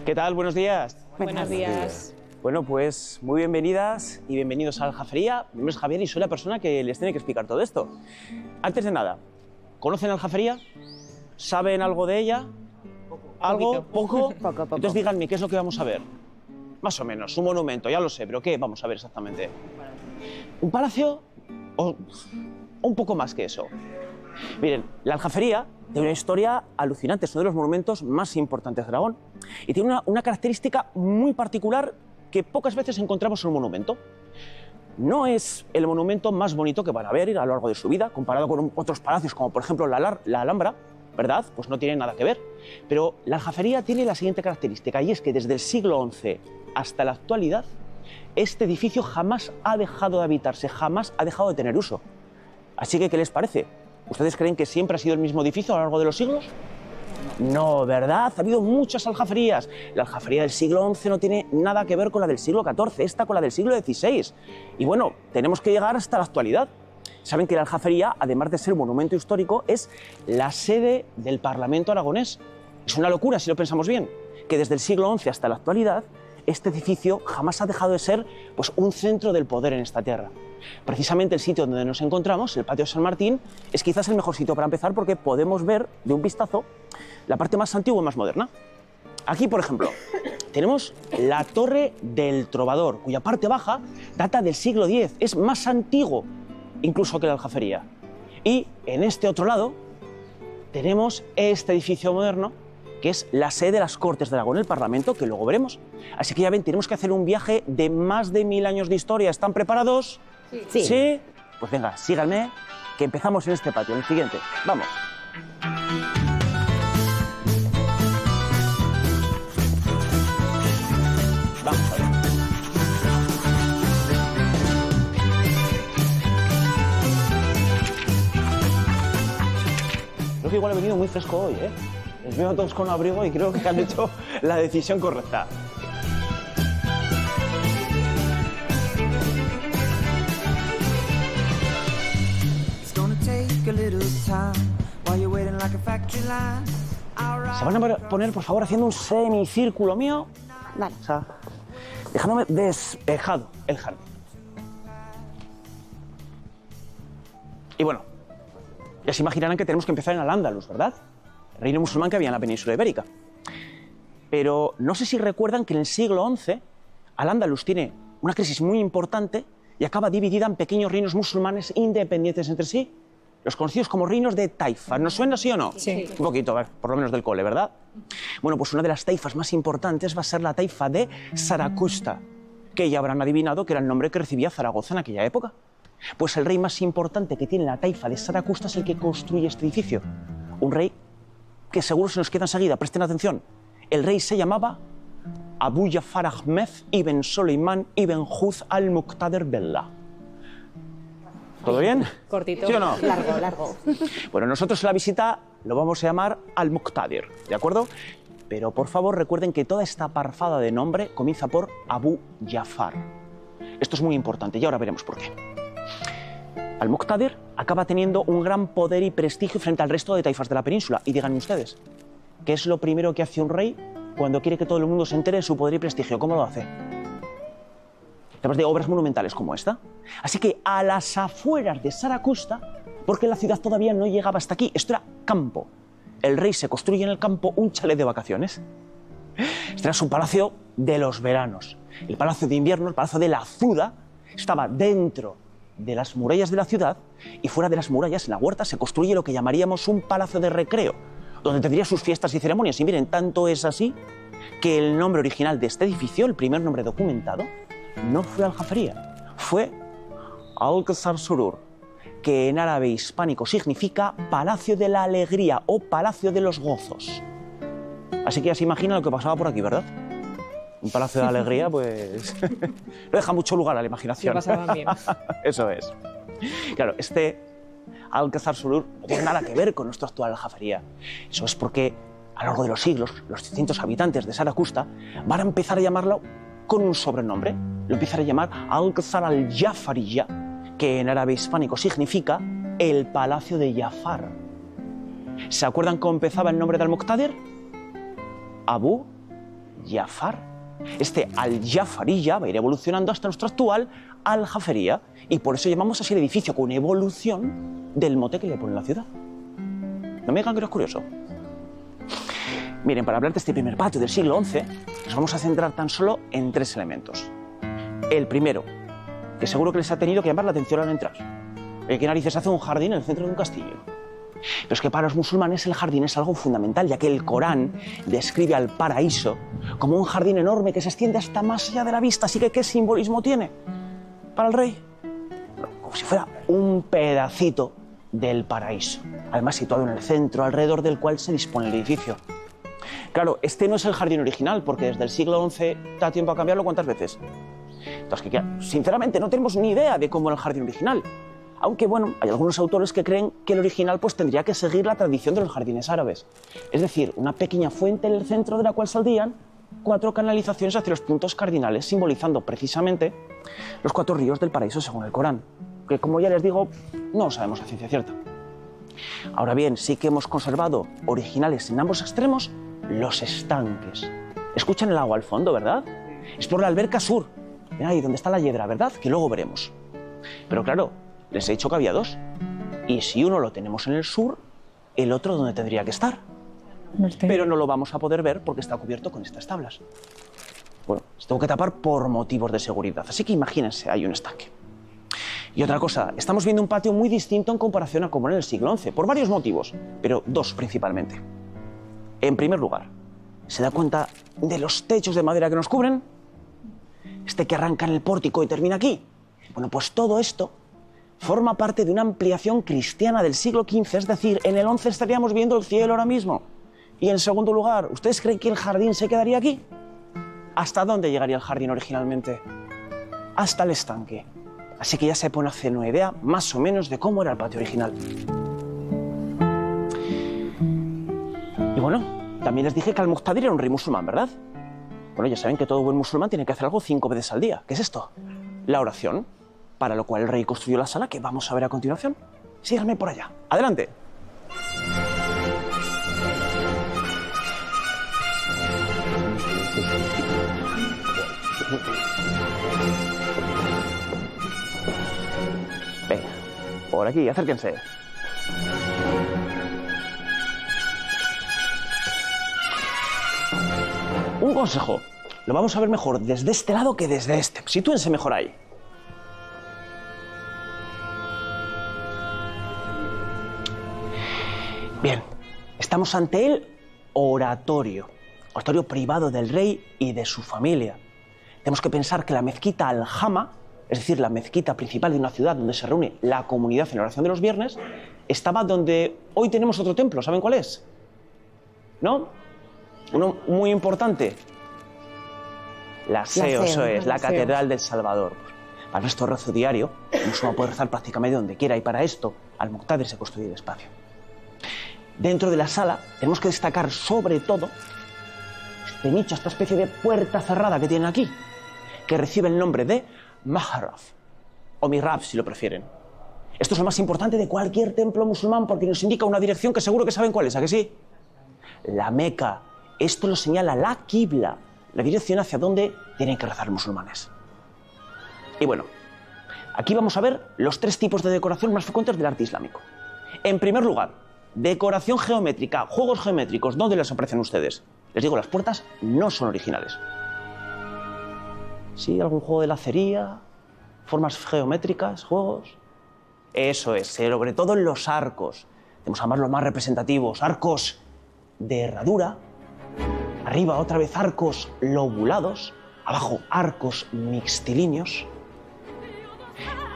¿Qué tal? Buenos días. Buenos días. Bueno, pues muy bienvenidas y bienvenidos a la Aljafería. Mi nombre es Javier y soy la persona que les tiene que explicar todo esto. Antes de nada, ¿conocen la Aljafería? ¿Saben algo de ella? ¿Algo? ¿Poco? Poco. Entonces díganme, ¿qué es lo que vamos a ver? Más o menos, un monumento, ya lo sé, pero ¿qué vamos a ver exactamente? ¿Un palacio? ¿O un poco más que eso? Miren, la Aljafería tiene una historia alucinante, es uno de los monumentos más importantes de Aragón y tiene una característica muy particular que pocas veces encontramos en un monumento. No es el monumento más bonito que van a ver a lo largo de su vida, comparado con otros palacios como por ejemplo la Alhambra, ¿verdad? Pues no tiene nada que ver. Pero la Aljafería tiene la siguiente característica y es que desde el siglo XI hasta la actualidad este edificio jamás ha dejado de habitarse, jamás ha dejado de tener uso. Así que, ¿qué les parece? ¿Ustedes creen que siempre ha sido el mismo edificio a lo largo de los siglos? No, ¿verdad? Ha habido muchas aljaferías. La aljafería del siglo XI no tiene nada que ver con la del siglo XIV, esta con la del siglo XVI. Y bueno, tenemos que llegar hasta la actualidad. Saben que la aljafería, además de ser un monumento histórico, es la sede del Parlamento aragonés. Es una locura si lo pensamos bien, que desde el siglo XI hasta la actualidad este edificio jamás ha dejado de ser pues, un centro del poder en esta tierra. Precisamente el sitio donde nos encontramos, el Patio de San Martín, es quizás el mejor sitio para empezar porque podemos ver de un vistazo la parte más antigua y más moderna. Aquí, por ejemplo, tenemos la Torre del Trovador, cuya parte baja data del siglo X, es más antiguo incluso que la Aljafería. Y en este otro lado tenemos este edificio moderno, que es la sede de las Cortes de Aragón, el Parlamento, que luego veremos. Así que ya ven, tenemos que hacer un viaje de más de 1000 años de historia. ¿Están preparados? Sí. ¿Sí? Pues venga, síganme, que empezamos en este patio, en el siguiente. Vamos. Vamos a ver. Creo que igual he venido muy fresco hoy, ¿eh? Les veo a todos con abrigo y creo que han hecho la decisión correcta. Se van a poner, por favor, haciendo un semicírculo mío. Vale. O sea, dejándome despejado el jardín. Y bueno, ya se imaginarán que tenemos que empezar en Al-Ándalus, ¿verdad? El reino musulmán que había en la península ibérica. Pero no sé si recuerdan que en el siglo XI Al-Ándalus tiene una crisis muy importante y acaba dividida en pequeños reinos musulmanes independientes entre sí, los conocidos como reinos de taifas. ¿Nos suena, sí o no? Sí. Un poquito, por lo menos del cole, ¿verdad? Bueno, pues una de las taifas más importantes va a ser la taifa de Zaragoza, que ya habrán adivinado que era el nombre que recibía Zaragoza en aquella época. Pues el rey más importante que tiene la taifa de Zaragoza es el que construye este edificio. Un rey que seguro se nos queda enseguida, presten atención. El rey se llamaba Abu Jafar Ahmed ibn Soleiman ibn Huz al-Muqtadir Billah. ¿Todo bien? Cortito. ¿Sí o no? Largo. Bueno, nosotros en la visita lo vamos a llamar al-Muqtadir, ¿de acuerdo? Pero por favor recuerden que toda esta parfada de nombre comienza por Abu Jafar. Esto es muy importante y ahora veremos por qué. Al-Muqtadir acaba teniendo un gran poder y prestigio frente al resto de taifas de la península. Y díganme ustedes, ¿qué es lo primero que hace un rey cuando quiere que todo el mundo se entere de su poder y prestigio? ¿Cómo lo hace? Además de obras monumentales como esta. Así que a las afueras de Zaragoza, porque la ciudad todavía no llegaba hasta aquí, esto era campo. El rey se construye en el campo un chalet de vacaciones. Este era su palacio de los veranos. El palacio de invierno, el palacio de la Azuda, estaba dentro de las murallas de la ciudad y fuera de las murallas, en la huerta, se construye lo que llamaríamos un palacio de recreo, donde tendría sus fiestas y ceremonias. Y miren, tanto es así que el nombre original de este edificio, el primer nombre documentado, no fue Aljafería, fue Alcázar Surur, que en árabe hispánico significa Palacio de la Alegría o Palacio de los Gozos. Así que ya se imagina lo que pasaba por aquí, ¿verdad? Un palacio de alegría, pues no deja mucho lugar a la imaginación. Lo pasaban bien. Eso es. Claro, este Alcázar Surur no tiene nada que ver con nuestra actual Aljafería. Eso es porque a lo largo de los siglos, los distintos habitantes de Zaragoza van a empezar a llamarlo con un sobrenombre. Lo empiezan a llamar Alcázar al-Jafariya, que en árabe hispánico significa el Palacio de Jafar. ¿Se acuerdan cómo empezaba el nombre de Al-Muqtadir? Abu Jafar. Este Al-Jafariya va a ir evolucionando hasta nuestro actual Al-Jafería, y por eso llamamos así el edificio, con evolución del mote que le pone la ciudad. No me digan que no es curioso. Miren, para hablar de este primer patio del siglo XI, nos vamos a centrar tan solo en 3 elementos. El primero, que seguro que les ha tenido que llamar la atención al entrar. ¿Qué narices hace un jardín en el centro de un castillo? Pero es que para los musulmanes el jardín es algo fundamental, ya que el Corán describe al paraíso como un jardín enorme que se extiende hasta más allá de la vista. Así que, ¿qué simbolismo tiene para el rey? Bueno, como si fuera un pedacito del paraíso, además situado en el centro, alrededor del cual se dispone el edificio. Claro, este no es el jardín original, porque desde el siglo XI da tiempo a cambiarlo ¿cuántas veces? Entonces, que sinceramente no tenemos ni idea de cómo era el jardín original. Aunque, bueno, hay algunos autores que creen que el original pues tendría que seguir la tradición de los jardines árabes. Es decir, una pequeña fuente en el centro de la cual saldrían 4 canalizaciones hacia los puntos cardinales, simbolizando precisamente los 4 ríos del paraíso según el Corán. Que, como ya les digo, no sabemos a ciencia cierta. Ahora bien, sí que hemos conservado originales en ambos extremos los estanques. Escuchan el agua al fondo, ¿verdad? Es por la alberca sur. Ven ahí donde está la hiedra, ¿verdad? Que luego veremos. Pero claro, les he dicho que había 2. Y si uno lo tenemos en el sur, el otro ¿dónde tendría que estar? Pero no lo vamos a poder ver porque está cubierto con estas tablas. Bueno, los tengo que tapar por motivos de seguridad. Así que imagínense, hay un estanque. Y otra cosa, estamos viendo un patio muy distinto en comparación a como era en el siglo XI, por varios motivos, pero 2 principalmente. En primer lugar, ¿se da cuenta de los techos de madera que nos cubren? Este que arranca en el pórtico y termina aquí. Bueno, pues todo esto forma parte de una ampliación cristiana del siglo XV, es decir, en el XI estaríamos viendo el cielo ahora mismo. Y en segundo lugar, ¿ustedes creen que el jardín se quedaría aquí? ¿Hasta dónde llegaría el jardín originalmente? Hasta el estanque. Así que ya se puede hacer una idea más o menos de cómo era el patio original. Y bueno, también les dije que Al-Muqtadir era un rey musulmán, ¿verdad? Bueno, ya saben que todo buen musulmán tiene que hacer algo 5 veces al día. ¿Qué es esto? La oración, para lo cual el rey construyó la sala que vamos a ver a continuación. Síganme por allá. ¡Adelante! Venga, por aquí, acérquense. Un consejo, lo vamos a ver mejor desde este lado que desde este. Sitúense mejor ahí. Bien, estamos ante el oratorio privado del rey y de su familia. Tenemos que pensar que la mezquita Al-Jama, es decir, la mezquita principal de una ciudad donde se reúne la comunidad en la oración de los viernes, estaba donde hoy tenemos otro templo. ¿Saben cuál es? ¿No? Uno muy importante. La SEO, eso es, la Catedral del Salvador. Para nuestro rezo diario, uno puede rezar prácticamente donde quiera, y para esto Al-Muqtadir se construye el espacio. Dentro de la sala tenemos que destacar sobre todo este nicho, esta especie de puerta cerrada que tienen aquí, que recibe el nombre de Mahrab, o Mihrab si lo prefieren. Esto es lo más importante de cualquier templo musulmán porque nos indica una dirección que seguro que saben cuál es, ¿a que sí? La Meca. Esto lo señala la Qibla, la dirección hacia donde tienen que rezar los musulmanes. Y bueno, aquí vamos a ver los 3 tipos de decoración más frecuentes del arte islámico. En primer lugar, decoración geométrica, juegos geométricos. ¿Dónde les aparecen ustedes? Les digo, las puertas no son originales. ¿Sí? ¿Algún juego de lacería? ¿Formas geométricas? ¿Juegos? Eso es, sobre todo en los arcos. Tenemos además los más representativos, arcos de herradura. Arriba otra vez arcos lobulados. Abajo arcos mixtilíneos.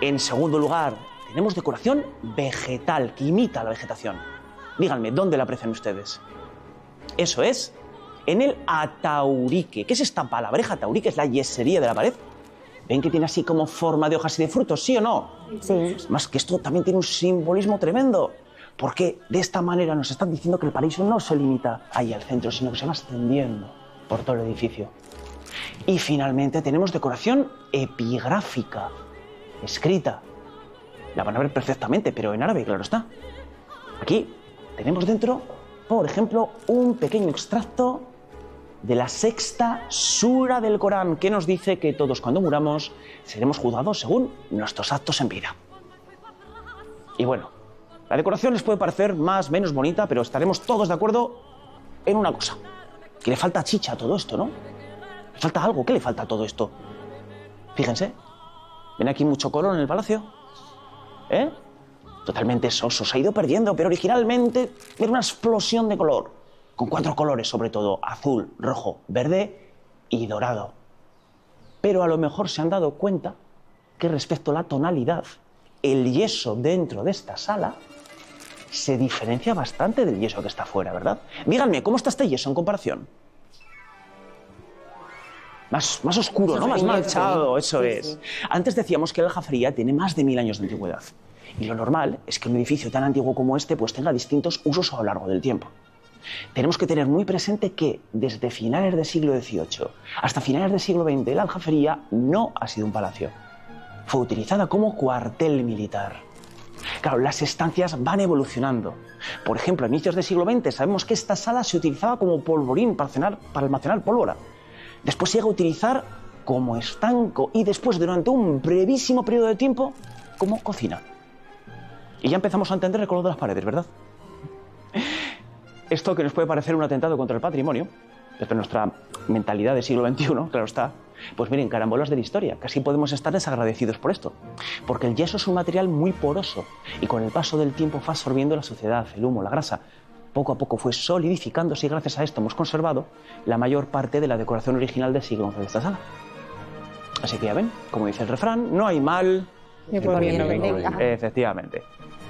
En segundo lugar, tenemos decoración vegetal, que imita la vegetación. Díganme, ¿dónde la aprecian ustedes? Eso es, en el ataurique. ¿Qué es esta palabreja? Ataurique es la yesería de la pared. ¿Ven que tiene así como forma de hojas y de frutos, sí o no? Sí. Más que esto también tiene un simbolismo tremendo, porque de esta manera nos están diciendo que el paraíso no se limita ahí al centro, sino que se va extendiendo por todo el edificio. Y finalmente tenemos decoración epigráfica, escrita. La van a ver perfectamente, pero en árabe, claro está. Aquí tenemos dentro, por ejemplo, un pequeño extracto de la sexta sura del Corán, que nos dice que todos cuando muramos seremos juzgados según nuestros actos en vida. Y bueno, la decoración les puede parecer más o menos bonita, pero estaremos todos de acuerdo en una cosa, que le falta chicha a todo esto, ¿no? Le falta algo. ¿Qué le falta a todo esto? Fíjense, ¿ven aquí mucho color en el palacio? ¿Eh? Totalmente soso, se ha ido perdiendo, pero originalmente era una explosión de color, con 4 colores sobre todo: azul, rojo, verde y dorado. Pero a lo mejor se han dado cuenta que respecto a la tonalidad, el yeso dentro de esta sala se diferencia bastante del yeso que está fuera, ¿verdad? Díganme, ¿cómo está este yeso en comparación? Más oscuro, ¿no? Más manchado, eso es. Antes decíamos que la aljafería tiene más de 1000 años de antigüedad. Y lo normal es que un edificio tan antiguo como este pues tenga distintos usos a lo largo del tiempo. Tenemos que tener muy presente que desde finales del siglo XVIII hasta finales del siglo XX la aljafería no ha sido un palacio. Fue utilizada como cuartel militar. Claro, las estancias van evolucionando. Por ejemplo, a inicios del siglo XX sabemos que esta sala se utilizaba como polvorín para almacenar pólvora. Después se llega a utilizar como estanco y después, durante un brevísimo periodo de tiempo, como cocina. Y ya empezamos a entender el color de las paredes, ¿verdad? Esto que nos puede parecer un atentado contra el patrimonio, desde nuestra mentalidad del siglo XXI, claro está, pues miren, carambolas de la historia, casi podemos estar desagradecidos por esto, porque el yeso es un material muy poroso y con el paso del tiempo fue absorbiendo la suciedad, el humo, la grasa. Poco a poco fue solidificándose y gracias a esto hemos conservado la mayor parte de la decoración original del siglo XI de esta sala. Así que ya ven, como dice el refrán, no hay mal ni por bien no venga. Efectivamente.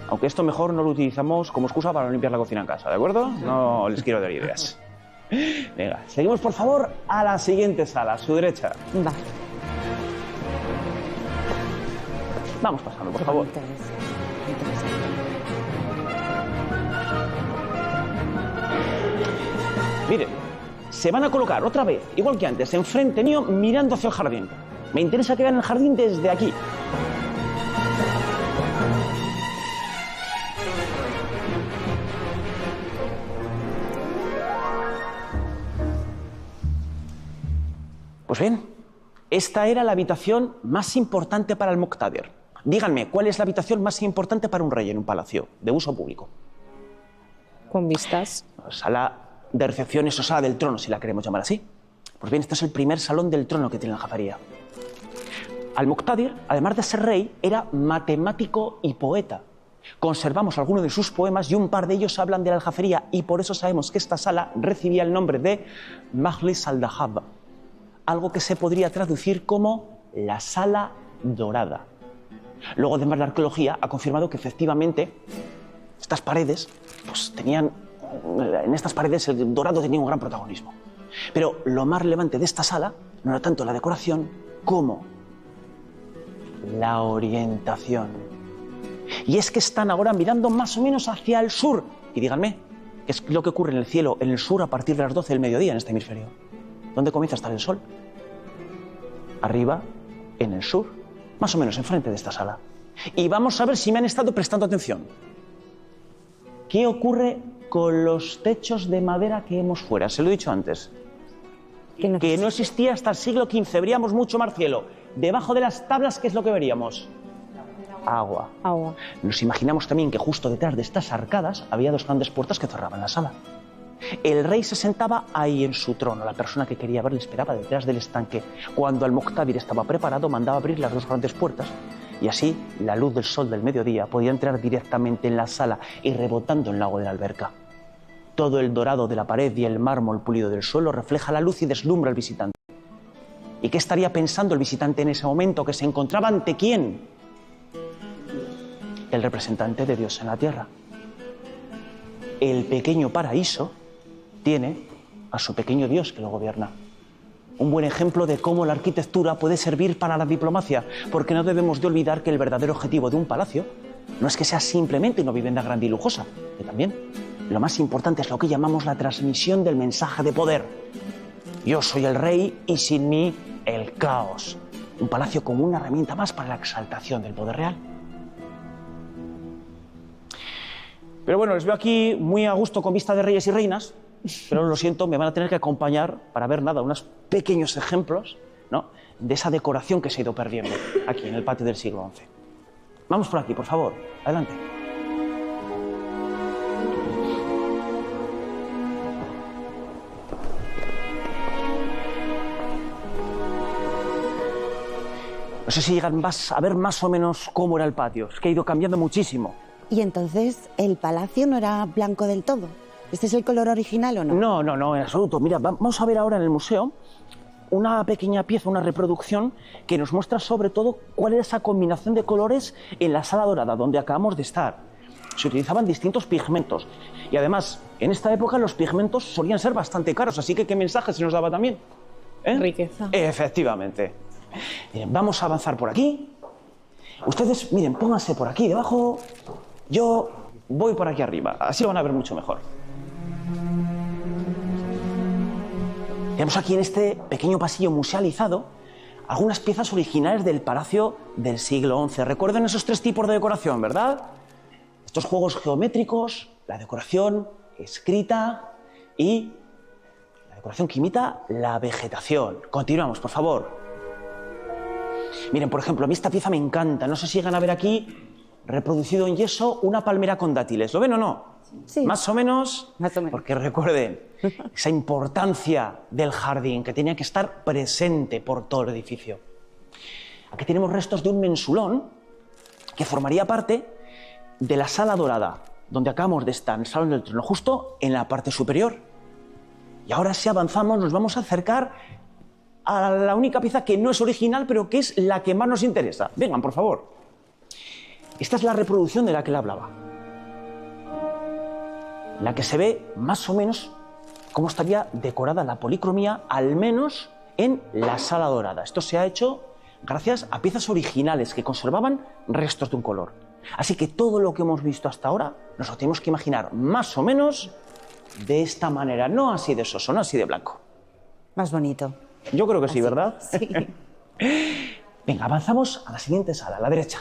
Aunque esto mejor no lo utilizamos como excusa para no limpiar la cocina en casa, ¿de acuerdo? No les quiero dar ideas. Venga, seguimos por favor a la siguiente sala, a su derecha. Va. Vamos pasando, por favor. Miren, se van a colocar otra vez, igual que antes, enfrente mío, mirando hacia el jardín. Me interesa que vean el jardín desde aquí. Pues bien, esta era la habitación más importante para el Muqtadir. Díganme, ¿cuál es la habitación más importante para un rey en un palacio de uso público? Con vistas. Sala de recepciones o sala del trono, si la queremos llamar así. Pues bien, este es el primer salón del trono que tiene la aljafería. Al-Muqtadir, además de ser rey, era matemático y poeta. Conservamos algunos de sus poemas y un par de ellos hablan de la aljafería y por eso sabemos que esta sala recibía el nombre de Majlis al-Dahab, algo que se podría traducir como la sala dorada. Luego, además, la arqueología ha confirmado que efectivamente estas paredes, pues en estas paredes el dorado tenía un gran protagonismo. Pero lo más relevante de esta sala no era tanto la decoración como la orientación. Y es que están ahora mirando más o menos hacia el sur. Y díganme, ¿qué es lo que ocurre en el cielo, en el sur, a partir de las 12 del mediodía en este hemisferio? ¿Dónde comienza a estar el sol? Arriba, en el sur, más o menos enfrente de esta sala. Y vamos a ver si me han estado prestando atención. ¿Qué ocurre con los techos de madera que vemos fuera? Se lo he dicho antes. Que no existía hasta el siglo XV. Veríamos mucho más cielo. Debajo de las tablas, ¿qué es lo que veríamos? Agua. Agua. Nos imaginamos también que justo detrás de estas arcadas había 2 grandes puertas que cerraban la sala. El rey se sentaba ahí en su trono. La persona que quería ver le esperaba detrás del estanque. Cuando Al-Muqtadir estaba preparado, mandaba abrir las 2 grandes puertas y así la luz del sol del mediodía podía entrar directamente en la sala y rebotando en el agua de la alberca. Todo el dorado de la pared y el mármol pulido del suelo refleja la luz y deslumbra al visitante. ¿Y qué estaría pensando el visitante en ese momento? ¿Que se encontraba ante quién? El representante de Dios en la tierra. El pequeño paraíso tiene a su pequeño Dios que lo gobierna. Un buen ejemplo de cómo la arquitectura puede servir para la diplomacia, porque no debemos de olvidar que el verdadero objetivo de un palacio no es que sea simplemente una vivienda grande y lujosa, que también lo más importante es lo que llamamos la transmisión del mensaje de poder. Yo soy el rey y sin mí el caos. Un palacio como una herramienta más para la exaltación del poder real. Pero bueno, les veo aquí muy a gusto con vista de reyes y reinas, pero lo siento, me van a tener que acompañar para ver nada, unos pequeños ejemplos, ¿no?, de esa decoración que se ha ido perdiendo aquí en el patio del siglo XI. Vamos por aquí, por favor. Adelante. No sé si llegan a ver más o menos cómo era el patio. Es que ha ido cambiando muchísimo. Y entonces, ¿el palacio no era blanco del todo? ¿Este es el color original o no? No, en absoluto. Mira, vamos a ver ahora en el museo una pequeña pieza, una reproducción que nos muestra sobre todo cuál era esa combinación de colores en la Sala Dorada, donde acabamos de estar. Se utilizaban distintos pigmentos. Y además, en esta época los pigmentos solían ser bastante caros, así que ¿qué mensaje se nos daba también? Riqueza. Efectivamente. Miren, vamos a avanzar por aquí. Ustedes, miren, pónganse por aquí debajo. Yo voy por aquí arriba. Así lo van a ver mucho mejor. Tenemos aquí en este pequeño pasillo musealizado algunas piezas originales del palacio del siglo XI. Recuerden esos tres tipos de decoración, ¿verdad? Estos juegos geométricos, la decoración escrita y la decoración que imita la vegetación. Continuamos, por favor. Miren, por ejemplo, a mí esta pieza me encanta. No sé si llegan a ver aquí, reproducido en yeso, una palmera con dátiles. ¿Lo ven o no? Sí. Más o menos. Más o menos. Porque recuerden esa importancia del jardín que tenía que estar presente por todo el edificio. Aquí tenemos restos de un mensulón que formaría parte de la Sala Dorada, donde acabamos de estar, en el Salón del Trono, justo en la parte superior. Y ahora si avanzamos nos vamos a acercar a la única pieza que no es original, pero que es la que más nos interesa. Vengan, por favor. Esta es la reproducción de la que le hablaba. La que se ve más o menos cómo estaría decorada la policromía, al menos en la Sala Dorada. Esto se ha hecho gracias a piezas originales que conservaban restos de un color. Así que todo lo que hemos visto hasta ahora nos lo tenemos que imaginar más o menos de esta manera, no así de soso, no así de blanco. Más bonito. Yo creo que sí, ¿verdad? Sí. Venga, avanzamos a la siguiente sala, a la derecha.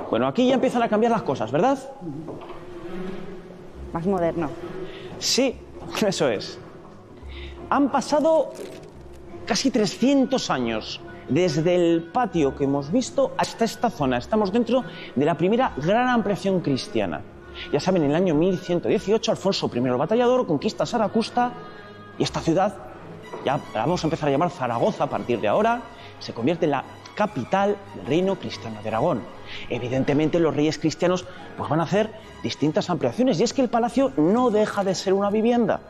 Bueno, aquí ya empiezan a cambiar las cosas, ¿verdad? Más moderno. Sí, eso es. Han pasado casi 300 años desde el patio que hemos visto hasta esta zona. Estamos dentro de la primera gran ampliación cristiana. Ya saben, en el año 1118, Alfonso I el Batallador conquista Saracusta y esta ciudad, ya la vamos a empezar a llamar Zaragoza a partir de ahora, se convierte en la capital del reino cristiano de Aragón. Evidentemente los reyes cristianos pues van a hacer distintas ampliaciones y es que el palacio no deja de ser una vivienda.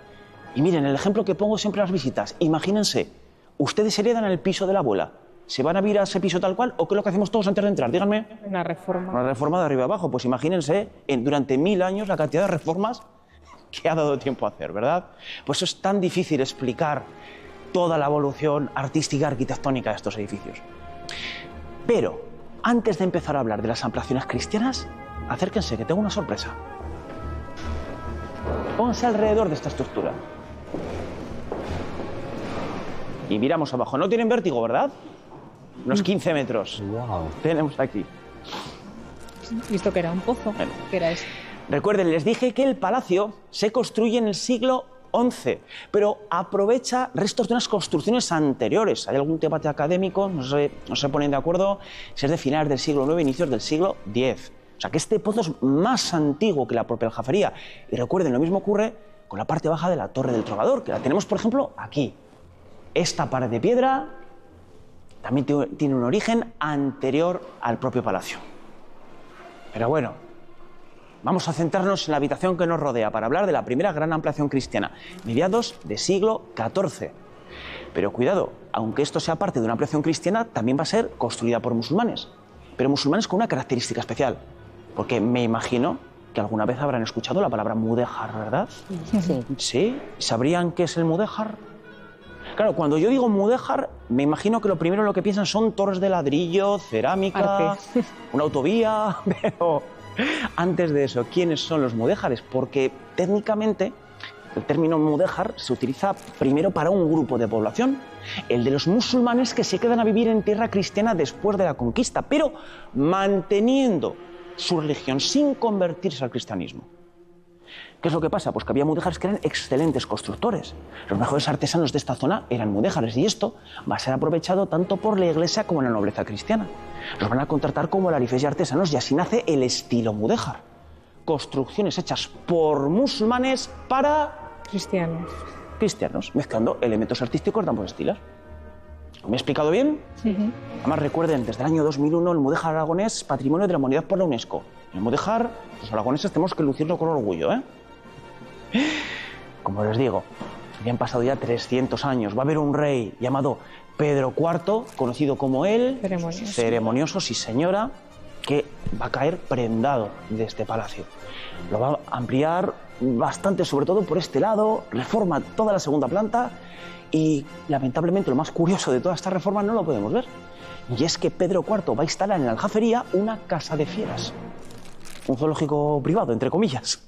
Y miren, el ejemplo que pongo siempre a las visitas, imagínense, ustedes heredan el piso de la abuela, ¿se van a vivir a ese piso tal cual o qué es lo que hacemos todos antes de entrar? Díganme. Una reforma. Una reforma de arriba abajo, pues imagínense durante 1000 años la cantidad de reformas que ha dado tiempo a hacer, ¿verdad? Pues eso es tan difícil explicar toda la evolución artística arquitectónica de estos edificios. Pero antes de empezar a hablar de las ampliaciones cristianas, acérquense que tengo una sorpresa. Pónganse alrededor de esta estructura. Y miramos abajo. No tienen vértigo, ¿verdad? Unos 15 metros. Wow. Tenemos aquí. ¿Visto que era un pozo? Bueno. ¿Qué era esto? Recuerden, les dije que el palacio se construye en el siglo XI, pero aprovecha restos de unas construcciones anteriores. Hay algún debate académico, no se ponen de acuerdo si es de finales del siglo IX, inicios del siglo X. O sea que este pozo es más antiguo que la propia aljafería. Y recuerden, lo mismo ocurre con la parte baja de la Torre del Trovador, que la tenemos, por ejemplo, aquí. Esta pared de piedra también tiene un origen anterior al propio palacio. Pero bueno, vamos a centrarnos en la habitación que nos rodea para hablar de la primera gran ampliación cristiana, mediados del siglo XIV. Pero cuidado, aunque esto sea parte de una ampliación cristiana, también va a ser construida por musulmanes. Pero musulmanes con una característica especial, porque me imagino que alguna vez habrán escuchado la palabra mudéjar, ¿verdad? Sí. ¿Sí? ¿Sabrían qué es el mudéjar? Claro, cuando yo digo mudéjar, me imagino que lo primero en lo que piensan son torres de ladrillo, cerámica, Arte. una autovía, pero antes de eso, ¿quiénes son los mudéjares? Porque técnicamente el término mudéjar se utiliza primero para un grupo de población, el de los musulmanes que se quedan a vivir en tierra cristiana después de la conquista, pero manteniendo su religión sin convertirse al cristianismo. ¿Qué es lo que pasa? Pues que había mudéjares que eran excelentes constructores. Los mejores artesanos de esta zona eran mudéjares y esto va a ser aprovechado tanto por la iglesia como la nobleza cristiana. Los van a contratar como alharifes y artesanos y así nace el estilo mudéjar. Construcciones hechas por musulmanes para cristianos, mezclando elementos artísticos de ambos estilos. ¿Me he explicado bien? Además, recuerden, desde el año 2001 el mudéjar aragonés Patrimonio de la Humanidad por la UNESCO. El mudéjar, los aragoneses tenemos que lucirlo con orgullo, ¿eh? Como les digo, habían pasado ya 300 años. Va a haber un rey llamado Pedro IV, conocido como el ceremonioso, sí señora, que va a caer prendado de este palacio. Lo va a ampliar bastante, sobre todo por este lado, reforma toda la segunda planta y, lamentablemente, lo más curioso de toda esta reforma no lo podemos ver. Y es que Pedro IV va a instalar en la Aljafería una casa de fieras. Un zoológico privado, entre comillas.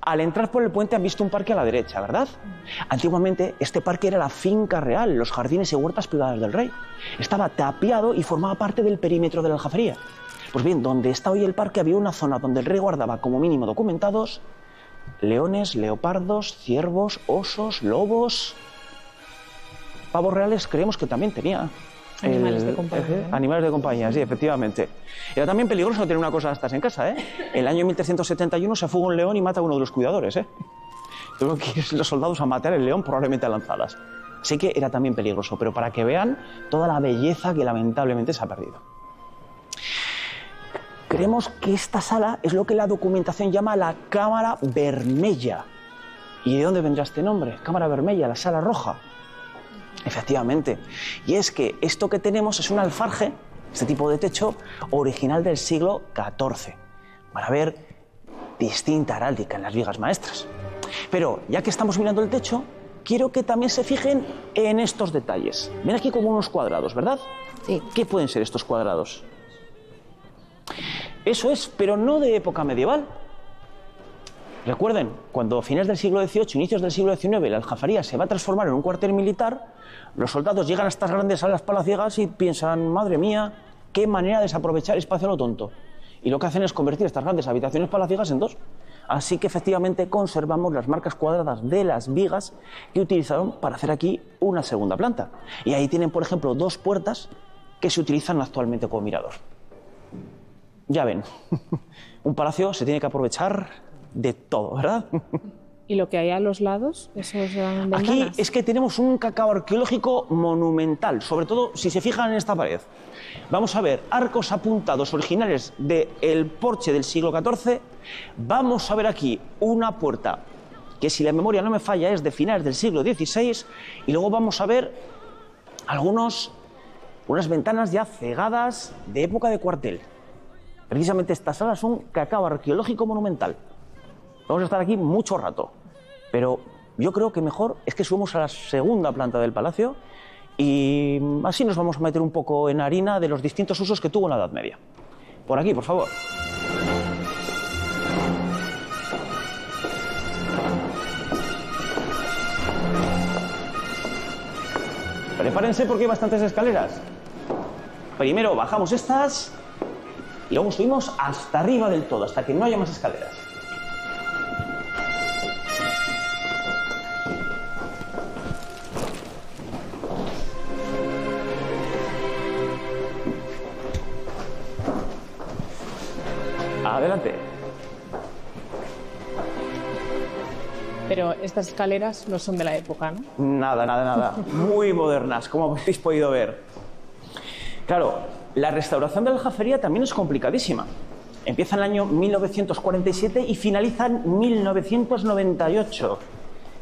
Al entrar por el puente han visto un parque a la derecha, ¿verdad? Antiguamente este parque era la finca real, los jardines y huertas privadas del rey. Estaba tapiado y formaba parte del perímetro de la Aljafería. Pues bien, donde está hoy el parque había una zona donde el rey guardaba como mínimo documentados leones, leopardos, ciervos, osos, lobos... Pavos reales creemos que también tenía. Animales de compañía. Animales de compañía, sí, efectivamente. Era también peligroso tener una cosa de estas en casa, ¿eh? En el año 1371 se fuga un león y mata a uno de los cuidadores, ¿eh? Tuvieron que ir los soldados a matar al león, probablemente a lanzadas. Así que era también peligroso, pero para que vean toda la belleza que lamentablemente se ha perdido. Creemos que esta sala es lo que la documentación llama la Cámara Vermella. ¿Y de dónde vendrá este nombre? Cámara Vermella, la sala roja. Efectivamente. Y es que esto que tenemos es un alfarje, este tipo de techo, original del siglo XIV. Van a ver distinta heráldica en las vigas maestras. Pero ya que estamos mirando el techo, quiero que también se fijen en estos detalles. Ven aquí como unos cuadrados, ¿verdad? Sí. ¿Qué pueden ser estos cuadrados? Eso es, pero no de época medieval. Recuerden, cuando a finales del siglo XVIII, inicios del siglo XIX, la Aljafería se va a transformar en un cuartel militar, los soldados llegan a estas grandes salas palaciegas y piensan, madre mía, qué manera de desaprovechar espacio a lo tonto. Y lo que hacen es convertir estas grandes habitaciones palaciegas en dos. Así que efectivamente conservamos las marcas cuadradas de las vigas que utilizaron para hacer aquí una segunda planta. Y ahí tienen, por ejemplo, dos puertas que se utilizan actualmente como mirador. Ya ven, un palacio se tiene que aprovechar de todo, ¿verdad? ¿Y lo que hay a los lados? ¿Esos eran ventanas? Aquí es que tenemos un cacao arqueológico monumental, sobre todo si se fijan en esta pared. Vamos a ver arcos apuntados originales del porche del siglo XIV. Vamos a ver aquí una puerta que, si la memoria no me falla, es de finales del siglo XVI. Y luego vamos a ver unas ventanas ya cegadas de época de cuartel. Precisamente esta sala es un cacao arqueológico monumental. Vamos a estar aquí mucho rato, pero yo creo que mejor es que subamos a la segunda planta del palacio y así nos vamos a meter un poco en harina de los distintos usos que tuvo en la Edad Media. Por aquí, por favor. Prepárense porque hay bastantes escaleras. Primero bajamos estas y luego subimos hasta arriba del todo, hasta que no haya más escaleras. Adelante. Pero estas escaleras no son de la época, ¿no? Nada, nada, nada. Muy modernas, como habéis podido ver. Claro, la restauración de la Aljafería también es complicadísima. Empieza en el año 1947 y finaliza en 1998.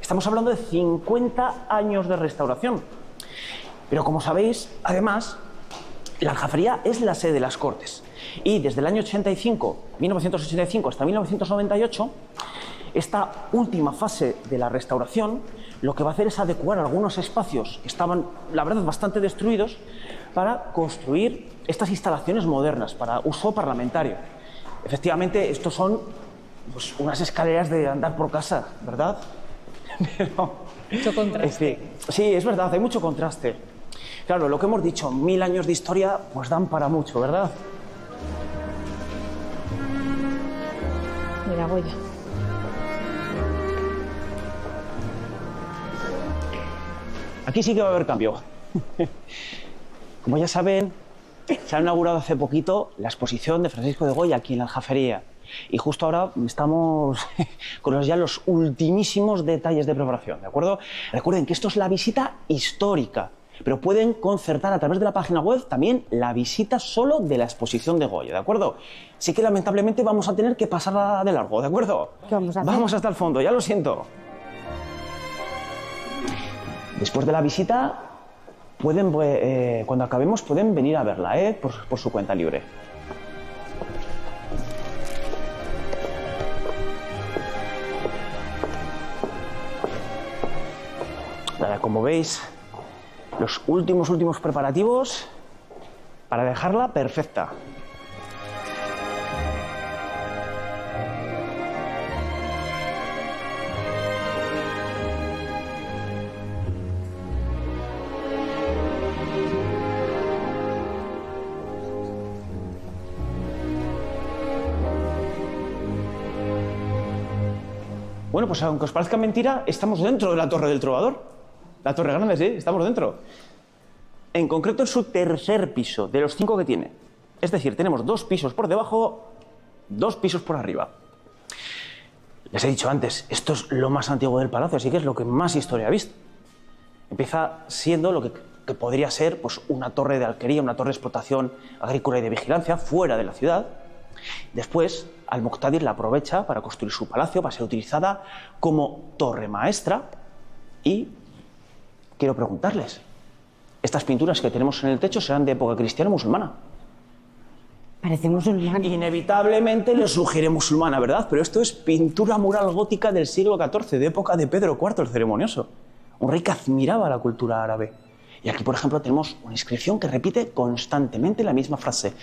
Estamos hablando de 50 años de restauración. Pero como sabéis, además, la Aljafería es la sede de las Cortes. Y desde el año 1985 hasta 1998, esta última fase de la restauración lo que va a hacer es adecuar algunos espacios que estaban, la verdad, bastante destruidos para construir estas instalaciones modernas para uso parlamentario. Efectivamente, estos son pues unas escaleras de andar por casa, ¿verdad? Pero, Mucho contraste. sí, es verdad, hay mucho contraste. Claro, lo que hemos dicho, 1000 años de historia, pues dan para mucho, ¿verdad? Mira, Goya. Aquí sí que va a haber cambio. Como ya saben, se ha inaugurado hace poquito la exposición de Francisco de Goya aquí en la Aljafería. Y justo ahora estamos con los ultimísimos detalles de preparación, ¿de acuerdo? Recuerden que esto es la visita histórica, pero pueden concertar a través de la página web también la visita solo de la exposición de Goya, ¿de acuerdo? Sí que lamentablemente vamos a tener que pasarla de largo, ¿de acuerdo? ¿Qué vamos a hacer? Vamos hasta el fondo, ya lo siento. Después de la visita, pueden, cuando acabemos, pueden venir a verla, por su cuenta libre. Nada, como veis, los últimos preparativos para dejarla perfecta. Bueno, pues aunque os parezca mentira, estamos dentro de la Torre del Trovador. La Torre Grande, sí, estamos dentro. En concreto, en su tercer piso, de los 5 que tiene. Es decir, tenemos 2 pisos por debajo, 2 pisos por arriba. Les he dicho antes, esto es lo más antiguo del palacio, así que es lo que más historia ha visto. Empieza siendo lo que podría ser pues, una torre de alquería, una torre de explotación agrícola y de vigilancia fuera de la ciudad. Después, Al-Muqtadir la aprovecha para construir su palacio, para ser utilizada como torre maestra. Y quiero preguntarles, ¿estas pinturas que tenemos en el techo serán de época cristiana o musulmana? Parece musulmán. Inevitablemente les sugiere musulmana, ¿verdad? Pero esto es pintura mural gótica del siglo XIV, de época de Pedro IV el Ceremonioso. Un rey que admiraba la cultura árabe. Y aquí, por ejemplo, tenemos una inscripción que repite constantemente la misma frase.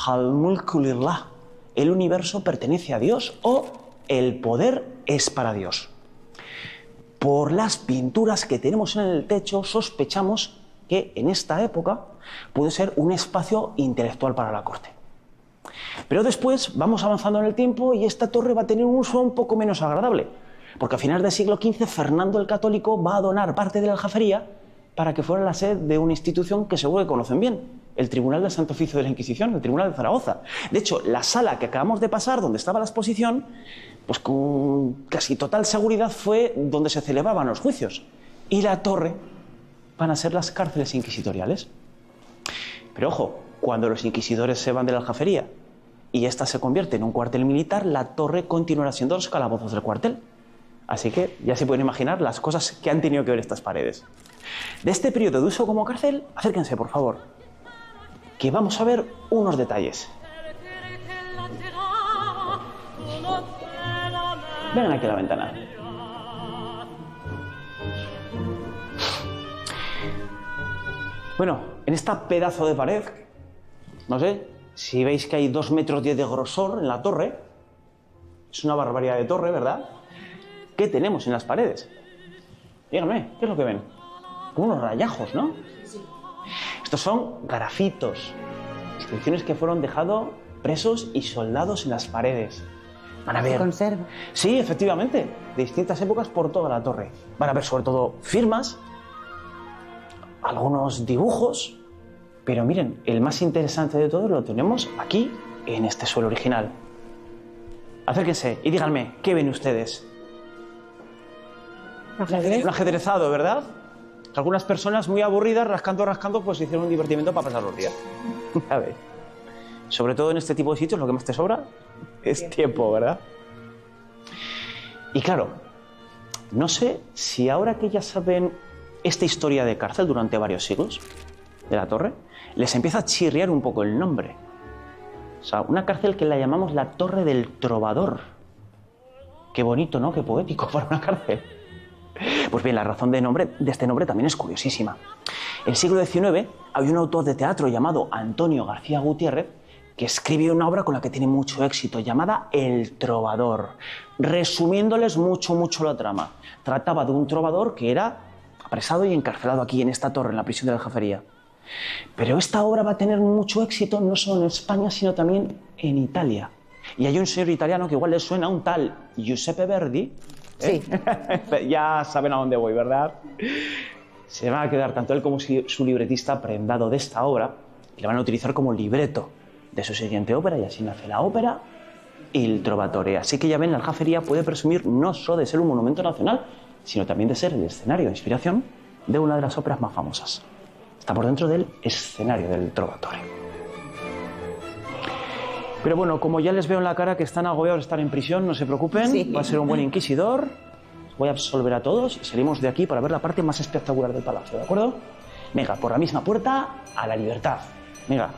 Al mulku lillah. El universo pertenece a Dios o el poder es para Dios. Por las pinturas que tenemos en el techo, sospechamos que en esta época puede ser un espacio intelectual para la corte. Pero después vamos avanzando en el tiempo y esta torre va a tener un uso un poco menos agradable, porque a finales del siglo XV Fernando el Católico va a donar parte de la Aljafería para que fuera la sede de una institución que seguro que conocen bien, el Tribunal del Santo Oficio de la Inquisición, el Tribunal de Zaragoza. De hecho, la sala que acabamos de pasar, donde estaba la exposición, pues con casi total seguridad fue donde se celebraban los juicios. Y la torre van a ser las cárceles inquisitoriales. Pero ojo, cuando los inquisidores se van de la Aljafería y esta se convierte en un cuartel militar, la torre continuará siendo los calabozos del cuartel. Así que ya se pueden imaginar las cosas que han tenido que ver estas paredes. De este periodo de uso como cárcel, acérquense, por favor, que vamos a ver unos detalles. Vengan aquí a la ventana. Bueno, en esta pedazo de pared, no sé, si veis que hay 2,10 metros de grosor en la torre, es una barbaridad de torre, ¿verdad? ¿Qué tenemos en las paredes? Díganme, ¿qué es lo que ven? Como unos rayajos, ¿no? Sí. Estos son grafitos, inscripciones que fueron dejados presos y soldados en las paredes. Van a ver. ¿Se conserva? Sí, efectivamente, de distintas épocas por toda la torre. Van a ver sobre todo firmas, algunos dibujos, pero miren, el más interesante de todo lo tenemos aquí, en este suelo original. Acérquense y díganme, ¿qué ven ustedes? ¿Ajedrez? Un ajedrezado, ¿verdad? Algunas personas muy aburridas, rascando, pues hicieron un divertimento para pasar los días. A ver. Sobre todo en este tipo de sitios, lo que más te sobra es tiempo, ¿verdad? Y claro, no sé si ahora que ya saben esta historia de cárcel durante varios siglos de la torre, les empieza a chirriar un poco el nombre. O sea, una cárcel que la llamamos la Torre del Trovador. Qué bonito, ¿no? Qué poético para una cárcel. Pues bien, la razón de este nombre también es curiosísima. En el siglo XIX había un autor de teatro llamado Antonio García Gutiérrez que escribió una obra con la que tiene mucho éxito, llamada El Trovador. Resumiéndoles mucho la trama. Trataba de un trovador que era apresado y encarcelado aquí en esta torre, en la prisión de la Aljafería. Pero esta obra va a tener mucho éxito no solo en España, sino también en Italia. Y hay un señor italiano que igual le suena, un tal Giuseppe Verdi. Sí. Ya saben a dónde voy, ¿verdad? Se van a quedar tanto él como su libretista prendado de esta obra y la van a utilizar como libreto de su siguiente ópera, y así nace la ópera Il Trovatore. Así que ya ven, la Aljafería puede presumir no solo de ser un monumento nacional, sino también de ser el escenario de inspiración de una de las óperas más famosas. Está por dentro del escenario del Trovatore. Pero bueno, como ya les veo en la cara que están agobiados de estar en prisión, no se preocupen, Sí. va a ser un buen inquisidor. Os voy a absolver a todos y salimos de aquí para ver la parte más espectacular del palacio, ¿de acuerdo? Venga, por la misma puerta a la libertad. Venga.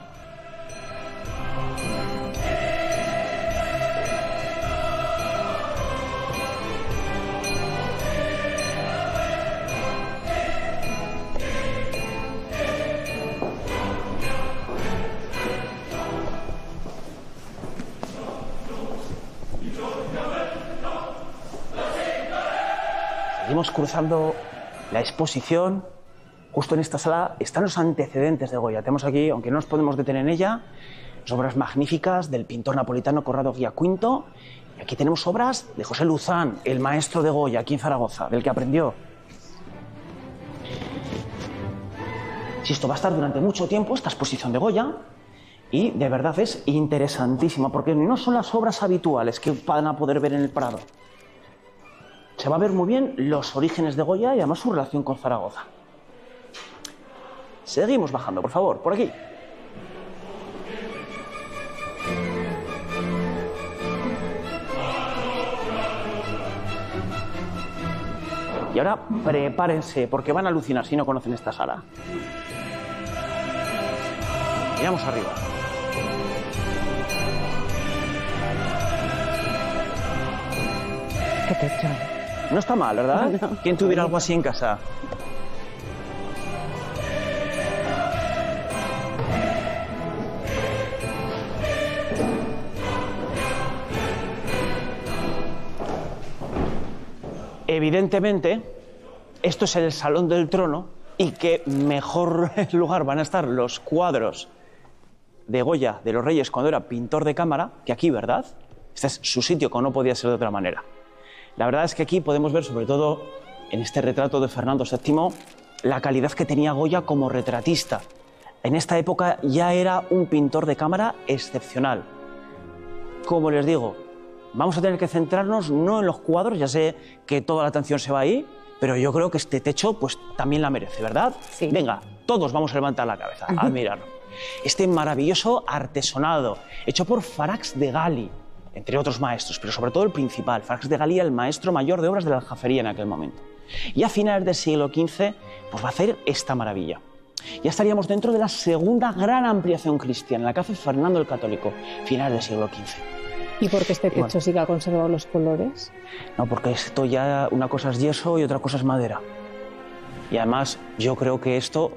Seguimos cruzando la exposición. Justo en esta sala están los antecedentes de Goya. Tenemos aquí, aunque no nos podemos detener en ella, las obras magníficas del pintor napolitano Corrado Giaquinto. Y aquí tenemos obras de José Luzán, el maestro de Goya, aquí en Zaragoza, del que aprendió. Si esto va a estar durante mucho tiempo, esta exposición de Goya, y de verdad es interesantísima, porque no son las obras habituales que van a poder ver en el Prado. Se va a ver muy bien los orígenes de Goya y además su relación con Zaragoza. Seguimos bajando, por favor, por aquí. Y ahora prepárense, porque van a alucinar si no conocen esta sala. Miramos arriba. Qué techo. No está mal, ¿verdad? No. ¿Quién tuviera algo así en casa? Evidentemente, esto es el Salón del Trono y qué mejor lugar van a estar los cuadros de Goya, de los Reyes, cuando era pintor de cámara, que aquí, ¿verdad? Este es su sitio, como no podía ser de otra manera. La verdad es que aquí podemos ver, sobre todo en este retrato de Fernando VII, la calidad que tenía Goya como retratista. En esta época ya era un pintor de cámara excepcional. Como les digo, vamos a tener que centrarnos no en los cuadros, ya sé que toda la atención se va ahí, pero yo creo que este techo pues también la merece, ¿verdad? Sí. Venga, todos vamos a levantar la cabeza, a admirarlo. Este maravilloso artesonado, hecho por Farax de Gali, entre otros maestros, pero sobre todo el principal, Farax de Gali, el maestro mayor de obras de la Aljafería en aquel momento. Y a finales del siglo XV, pues va a hacer esta maravilla. Ya estaríamos dentro de la segunda gran ampliación cristiana, la que hace Fernando el Católico, finales del siglo XV. ¿Y por qué este techo Bueno. sí que ha conservado los colores? No, porque esto ya, una cosa es yeso y otra cosa es madera. Y además, yo creo que esto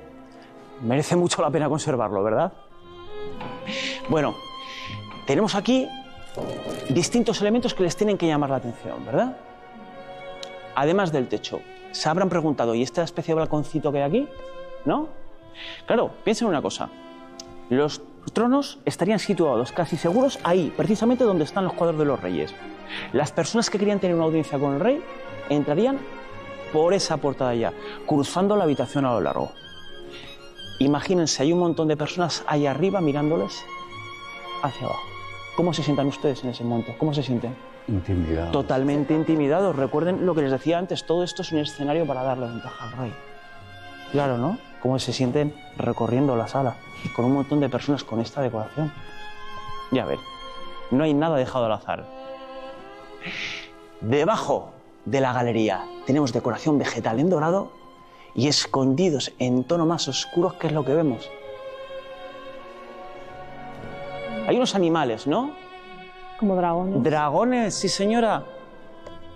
merece mucho la pena conservarlo, ¿verdad? Bueno, tenemos aquí distintos elementos que les tienen que llamar la atención, ¿verdad? Además del techo, se habrán preguntado, ¿y esta especie de balconcito que hay aquí? ¿No? Claro, piensen una cosa. Los tronos estarían situados casi seguros ahí, precisamente donde están los cuadros de los reyes. Las personas que querían tener una audiencia con el rey entrarían por esa puerta de allá, cruzando la habitación a lo largo. Imagínense, hay un montón de personas ahí arriba mirándoles hacia abajo. ¿Cómo se sientan ustedes en ese momento? ¿Cómo se sienten? Intimidado. Totalmente intimidados. Recuerden lo que les decía antes, todo esto es un escenario para darle ventaja al rey. Claro, ¿no? Cómo se sienten recorriendo la sala, con un montón de personas con esta decoración. Ya ver, no hay nada dejado al azar. Debajo de la galería tenemos decoración vegetal en dorado y escondidos en tono más oscuro, ¿qué es lo que vemos? Hay unos animales, ¿no? Como dragones. Dragones, sí señora.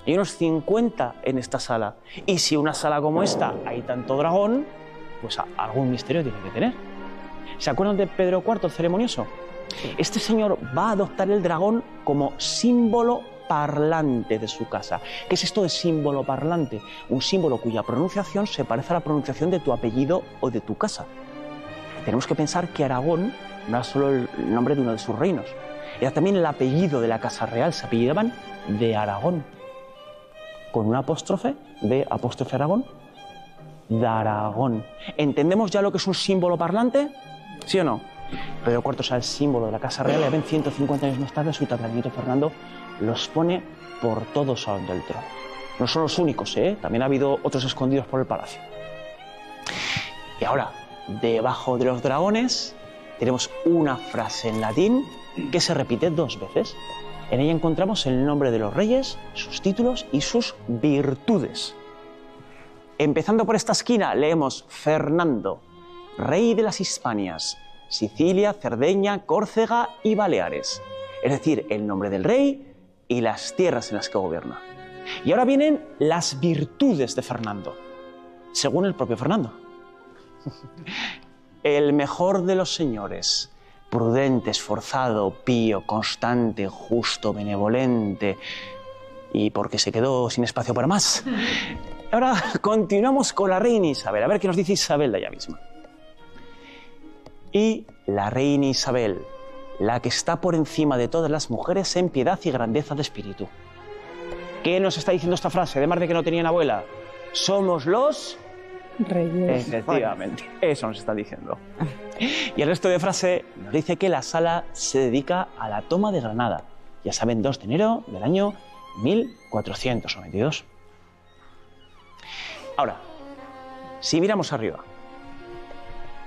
Hay unos 50 en esta sala. Y si una sala como esta hay tanto dragón, pues algún misterio tiene que tener. ¿Se acuerdan de Pedro IV, el ceremonioso? Este señor va a adoptar el dragón como símbolo parlante de su casa. ¿Qué es esto de símbolo parlante? Un símbolo cuya pronunciación se parece a la pronunciación de tu apellido o de tu casa. Tenemos que pensar que Aragón no era solo el nombre de uno de sus reinos, era también el apellido de la casa real, se apellidaban de Aragón, con una apóstrofe de apóstrofe Aragón, de Aragón. ¿Entendemos ya lo que es un símbolo parlante? ¿Sí o no? Pedro IV es el símbolo de la casa real y ven 150 años más tarde su tataranieto Fernando los pone por todo Salón del Trono. No son los únicos, también ha habido otros escondidos por el palacio. Y ahora, debajo de los dragones tenemos una frase en latín que se repite 2 veces. En ella encontramos el nombre de los reyes, sus títulos y sus virtudes. Empezando por esta esquina leemos Fernando, rey de las Hispanias, Sicilia, Cerdeña, Córcega y Baleares. Es decir, el nombre del rey y las tierras en las que gobierna. Y ahora vienen las virtudes de Fernando, según el propio Fernando. El mejor de los señores, prudente, esforzado, pío, constante, justo, benevolente, y porque se quedó sin espacio para más. Ahora continuamos con la reina Isabel, a ver qué nos dice Isabel de ella misma. Y la reina Isabel, la que está por encima de todas las mujeres en piedad y grandeza de espíritu. ¿Qué nos está diciendo esta frase? Además de que no tenían abuela, somos los Reyes. Efectivamente, eso nos está diciendo. Y el resto de frase nos dice que la sala se dedica a la toma de Granada. Ya saben, 2 de enero del año 1492. Ahora, si miramos arriba,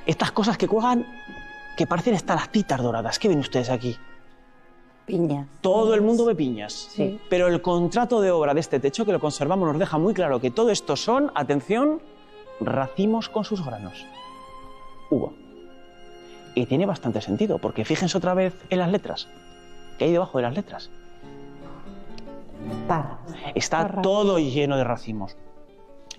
estas cosas que cuelgan, que parecen estalactitas doradas, ¿qué ven ustedes aquí? Piñas. Todo el mundo ve piñas. Sí. Pero el contrato de obra de este techo que lo conservamos nos deja muy claro que todo esto son, atención, racimos con sus granos. Uva. Y tiene bastante sentido, porque fíjense otra vez en las letras. ¿Qué hay debajo de las letras? Parras. Está Parras. todo lleno de racimos.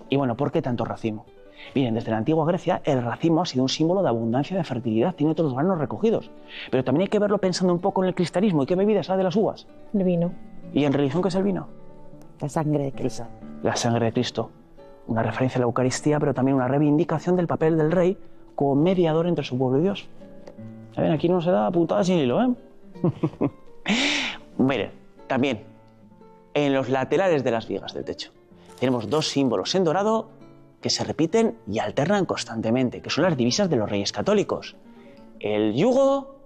Y bueno, ¿por qué tanto racimo? Miren, desde la antigua Grecia el racimo ha sido un símbolo de abundancia y de fertilidad, tiene todos los granos recogidos. Pero también hay que verlo pensando un poco en el cristianismo. ¿Y qué bebida es la de las uvas? El vino. ¿Y en religión qué es el vino? La sangre de Cristo. La sangre de Cristo. Una referencia a la Eucaristía, pero también una reivindicación del papel del rey como mediador entre su pueblo y Dios. ¿Saben? Aquí no se da puntada sin hilo, ¿eh? Miren, también en los laterales de las vigas del techo tenemos 2 símbolos en dorado que se repiten y alternan constantemente, que son las divisas de los reyes católicos. El yugo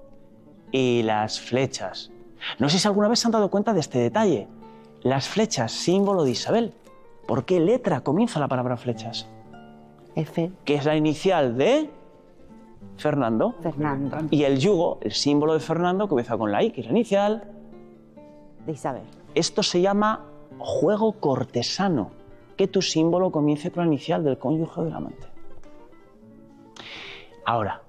y las flechas. No sé si alguna vez se han dado cuenta de este detalle. Las flechas, símbolo de Isabel. ¿Por qué letra comienza la palabra flechas? F. Que es la inicial de Fernando. Fernando. Y el yugo, el símbolo de Fernando, que comienza con la I, que es la inicial. De Isabel. Esto se llama juego cortesano, que tu símbolo comience con la inicial del cónyuge o del amante. Ahora,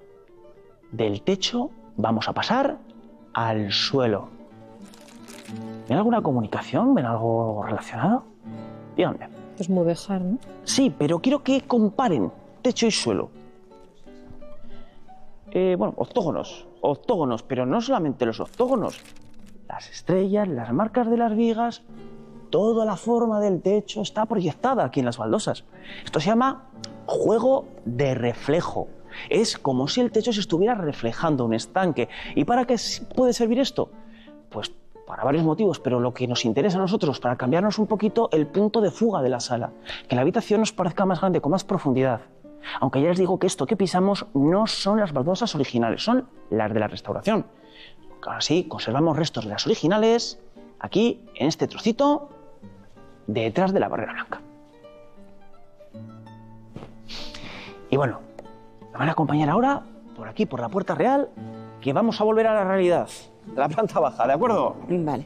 del techo vamos a pasar al suelo. ¿Ven alguna comunicación? ¿Ven algo relacionado? Díganme. Es mudéjar, ¿no? Sí, pero quiero que comparen techo y suelo. Bueno, octógonos, pero no solamente los octógonos. Las estrellas, las marcas de las vigas, toda la forma del techo está proyectada aquí en las baldosas. Esto se llama juego de reflejo. Es como si el techo se estuviera reflejando un estanque. ¿Y para qué puede servir esto? Pues para varios motivos, pero lo que nos interesa a nosotros, para cambiarnos un poquito el punto de fuga de la sala. Que la habitación nos parezca más grande, con más profundidad. Aunque ya les digo que esto que pisamos no son las baldosas originales, son las de la restauración. Ahora sí, conservamos restos de las originales aquí, en este trocito, detrás de la barrera blanca. Y bueno, me van a acompañar ahora por aquí, por la puerta real, que vamos a volver a la realidad, de la planta baja, ¿de acuerdo? Vale.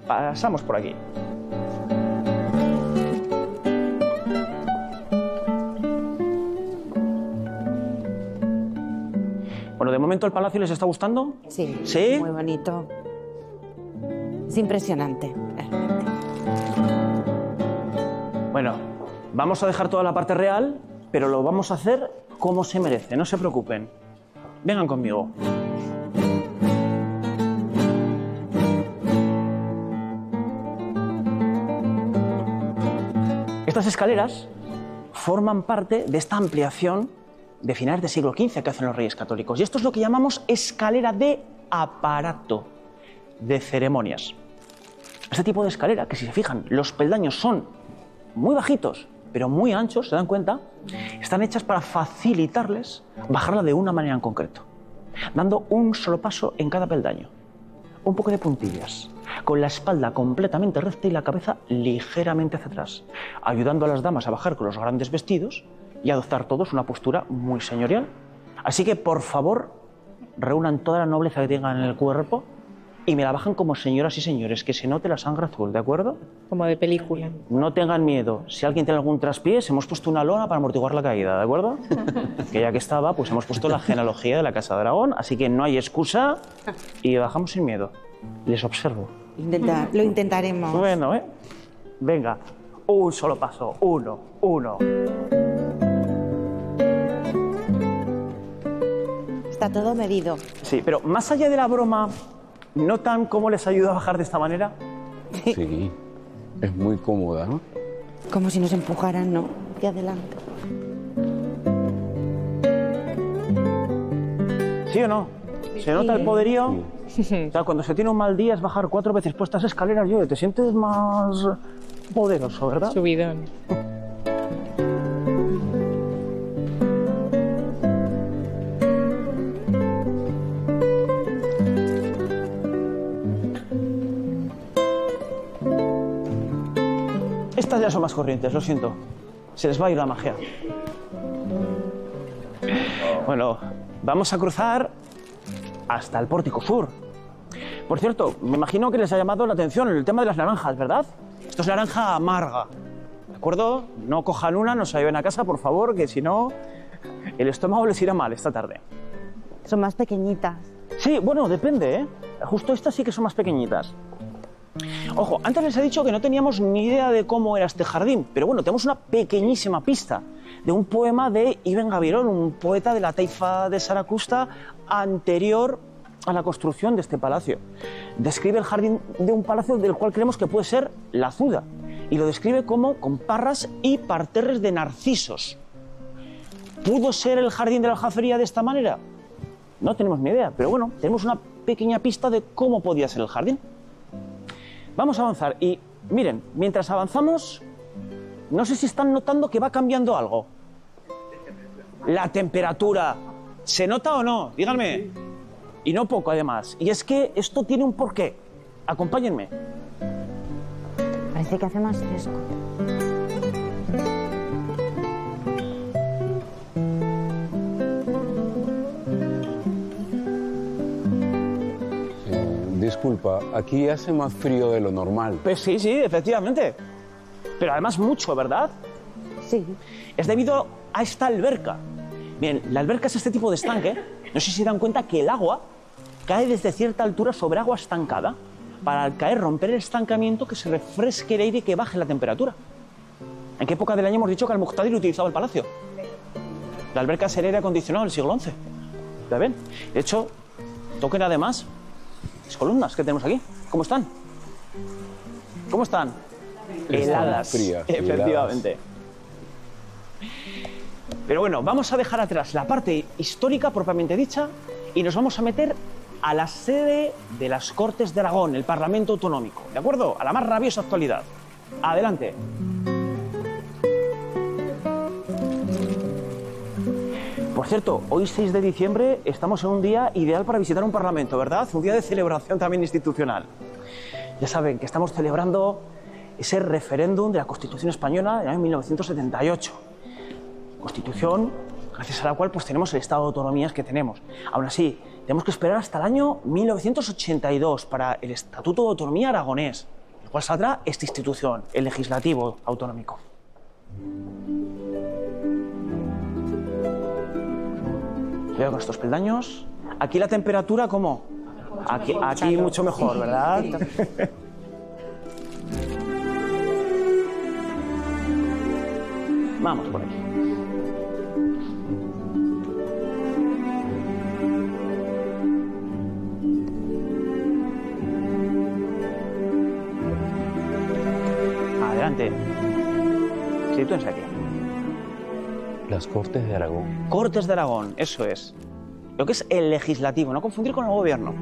Pasamos por aquí. Bueno, de momento el palacio les está gustando. Sí. ¿Sí? Muy bonito. Es impresionante, realmente. Bueno, vamos a dejar toda la parte real, pero lo vamos a hacer como se merece, no se preocupen. Vengan conmigo. Estas escaleras forman parte de esta ampliación de finales del siglo XV que hacen los Reyes Católicos. Y esto es lo que llamamos escalera de aparato de ceremonias. Este tipo de escalera, que si se fijan, los peldaños son muy bajitos, pero muy anchos, ¿se dan cuenta? Están hechas para facilitarles bajarla de una manera en concreto, dando un solo paso en cada peldaño. Un poco de puntillas, con la espalda completamente recta y la cabeza ligeramente hacia atrás, ayudando a las damas a bajar con los grandes vestidos y adoptar todos una postura muy señorial. Así que, por favor, reúnan toda la nobleza que tengan en el cuerpo y me la bajan como señoras y señores, que se note la sangre azul, ¿de acuerdo? Como de película. No tengan miedo. Si alguien tiene algún traspiés, hemos puesto una lona para amortiguar la caída, ¿de acuerdo? Que ya que estaba, pues hemos puesto la genealogía de la Casa de Aragón, así que no hay excusa y bajamos sin miedo. Les observo. Lo intentaremos. Bueno, ¿eh? Venga, un solo paso. Uno. Está todo medido. Sí, pero más allá de la broma, ¿notan cómo les ayuda a bajar de esta manera? Sí, es muy cómoda, ¿no? Como si nos empujaran, ¿no? Hacia adelante. ¿Sí o no? ¿Se nota el poderío? Sí. O sea, cuando se tiene un mal día es bajar 4 veces por estas escaleras, yo, te sientes más poderoso, ¿verdad? Subidón. Estas ya son más corrientes, lo siento. Se les va a ir la magia. Bueno, vamos a cruzar hasta el pórtico sur. Por cierto, me imagino que les ha llamado la atención el tema de las naranjas, ¿verdad? Esto es naranja amarga, ¿de acuerdo? No cojan una, no se la lleven a casa, por favor, que si no, el estómago les irá mal esta tarde. Son más pequeñitas. Sí, bueno, depende, ¿eh? Justo estas sí que son más pequeñitas. Ojo, antes les he dicho que no teníamos ni idea de cómo era este jardín, pero bueno, tenemos una pequeñísima pista de un poema de Ibn Gabirol, un poeta de la taifa de Saracusta anterior a la construcción de este palacio. Describe el jardín de un palacio del cual creemos que puede ser la Azuda, y lo describe como con parras y parterres de narcisos. ¿Pudo ser el jardín de la Aljafería de esta manera? No tenemos ni idea, pero bueno, tenemos una pequeña pista de cómo podía ser el jardín. Vamos a avanzar y miren, mientras avanzamos, no sé si están notando que va cambiando algo. La temperatura. ¿Se nota o no? Díganme. Y no poco, además. Y es que esto tiene un porqué. Acompáñenme. Parece que hace más fresco. Disculpa, aquí hace más frío de lo normal. Pues sí, efectivamente. Pero además mucho, ¿verdad? Sí. Es debido a esta alberca. Bien, la alberca es este tipo de estanque. No sé si se dan cuenta que el agua cae desde cierta altura sobre agua estancada para al caer romper el estancamiento, que se refresque el aire y que baje la temperatura. ¿En qué época del año hemos dicho que Al-Muqtadir utilizaba el palacio? La alberca es el aire acondicionado del siglo XI. ¿Ya ven? De hecho, toquen además las columnas que tenemos aquí. ¿Cómo están? ¿Cómo están? Heladas. Frías, efectivamente. heladas. Pero bueno, vamos a dejar atrás la parte histórica propiamente dicha y nos vamos a meter a la sede de las Cortes de Aragón, el Parlamento Autonómico, ¿de acuerdo? A la más rabiosa actualidad. Adelante. Por cierto, hoy 6 de diciembre estamos en un día ideal para visitar un parlamento, ¿verdad? Un día de celebración también institucional. Ya saben que estamos celebrando ese referéndum de la Constitución Española del año 1978. Constitución gracias a la cual pues tenemos el estado de autonomías que tenemos. Aún así, tenemos que esperar hasta el año 1982 para el Estatuto de Autonomía aragonés, el cual saldrá esta institución, el legislativo autonómico. Cuidado con estos peldaños. Aquí la temperatura, ¿cómo? Aquí mucho mejor, ¿verdad? Vamos por aquí. Adelante. Sitúense aquí. Las Cortes de Aragón. Cortes de Aragón, eso es. Lo que es el legislativo, no confundir con el gobierno.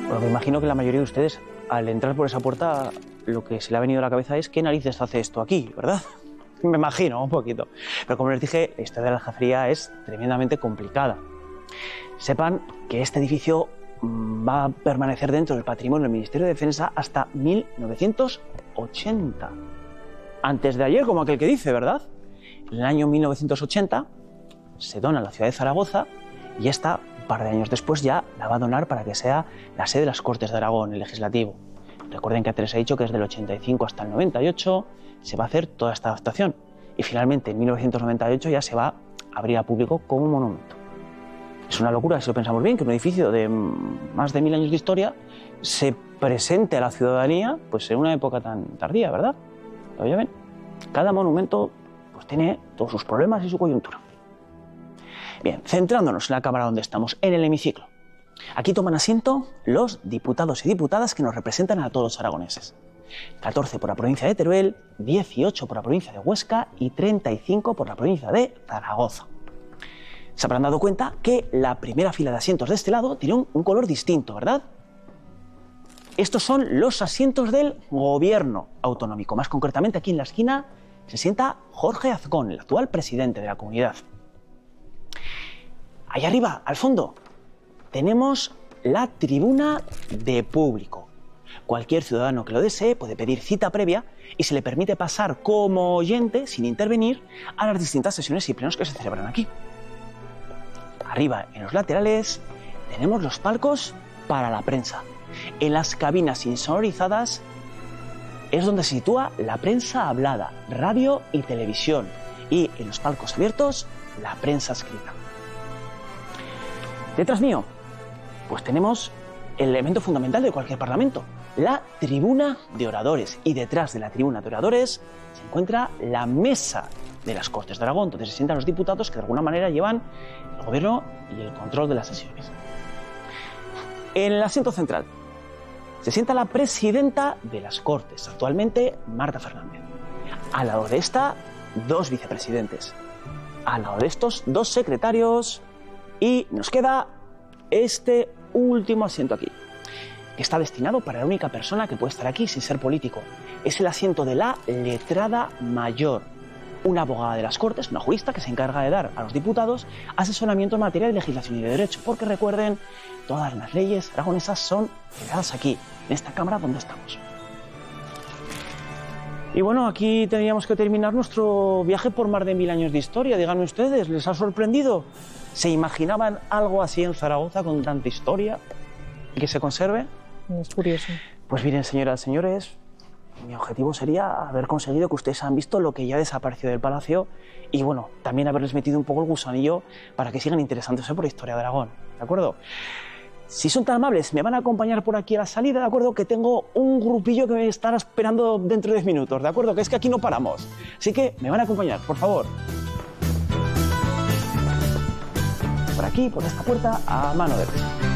Bueno, me imagino que la mayoría de ustedes, al entrar por esa puerta, lo que se le ha venido a la cabeza es ¿qué narices hace esto aquí, verdad? Me imagino, un poquito. Pero como les dije, la historia de la aljafería es tremendamente complicada. Sepan que este edificio va a permanecer dentro del patrimonio del Ministerio de Defensa hasta 1980. Antes de ayer, como aquel que dice, ¿verdad? En el año 1980 se dona la ciudad de Zaragoza y esta, un par de años después, ya la va a donar para que sea la sede de las Cortes de Aragón, el legislativo. Recuerden que antes les he dicho que desde el 85 hasta el 98 se va a hacer toda esta adaptación y finalmente en 1998 ya se va a abrir al público como un monumento. Es una locura, si lo pensamos bien, que un edificio de más de 1000 años de historia se presente a la ciudadanía pues en una época tan tardía, ¿verdad? ¿Lo ven? Cada monumento pues tiene todos sus problemas y su coyuntura. Bien, centrándonos en la cámara donde estamos, en el hemiciclo. Aquí toman asiento los diputados y diputadas que nos representan a todos los aragoneses. 14 por la provincia de Teruel, 18 por la provincia de Huesca y 35 por la provincia de Zaragoza. Se habrán dado cuenta que la primera fila de asientos de este lado tiene un color distinto, ¿verdad? Estos son los asientos del gobierno autonómico. Más concretamente, aquí en la esquina se sienta Jorge Azcón, el actual presidente de la comunidad. Ahí arriba, al fondo, tenemos la tribuna de público. Cualquier ciudadano que lo desee puede pedir cita previa y se le permite pasar como oyente, sin intervenir, a las distintas sesiones y plenos que se celebran aquí. Arriba, en los laterales, tenemos los palcos para la prensa. En las cabinas insonorizadas es donde se sitúa la prensa hablada, radio y televisión. Y en los palcos abiertos, la prensa escrita. Detrás mío, pues tenemos el elemento fundamental de cualquier parlamento, la tribuna de oradores. Y detrás de la tribuna de oradores se encuentra la mesa de las Cortes de Aragón, donde se sientan los diputados que de alguna manera llevan el gobierno y el control de las sesiones. En el asiento central se sienta la presidenta de las Cortes, actualmente Marta Fernández. Al lado de esta, 2 vicepresidentes. Al lado de estos, 2 secretarios. Y nos queda este último asiento aquí, que está destinado para la única persona que puede estar aquí sin ser político. Es el asiento de la letrada mayor, una abogada de las Cortes, una jurista que se encarga de dar a los diputados asesoramiento en materia de legislación y de derecho, porque recuerden, todas las leyes aragonesas son creadas aquí, en esta cámara donde estamos. Y bueno, aquí tendríamos que terminar nuestro viaje por más de 1000 años de historia. Díganme ustedes, ¿les ha sorprendido? ¿Se imaginaban algo así en Zaragoza con tanta historia y que se conserve? Es curioso. Pues miren, señoras y señores, mi objetivo sería haber conseguido que ustedes han visto lo que ya desapareció del palacio y bueno, también haberles metido un poco el gusanillo para que sigan interesándose por la historia de Aragón, ¿de acuerdo? Si son tan amables, me van a acompañar por aquí a la salida, ¿de acuerdo? Que tengo un grupillo que me estará esperando dentro de 10 minutos, ¿de acuerdo? Que es que aquí no paramos. Así que me van a acompañar, por favor. Por aquí, por esta puerta, a mano derecha.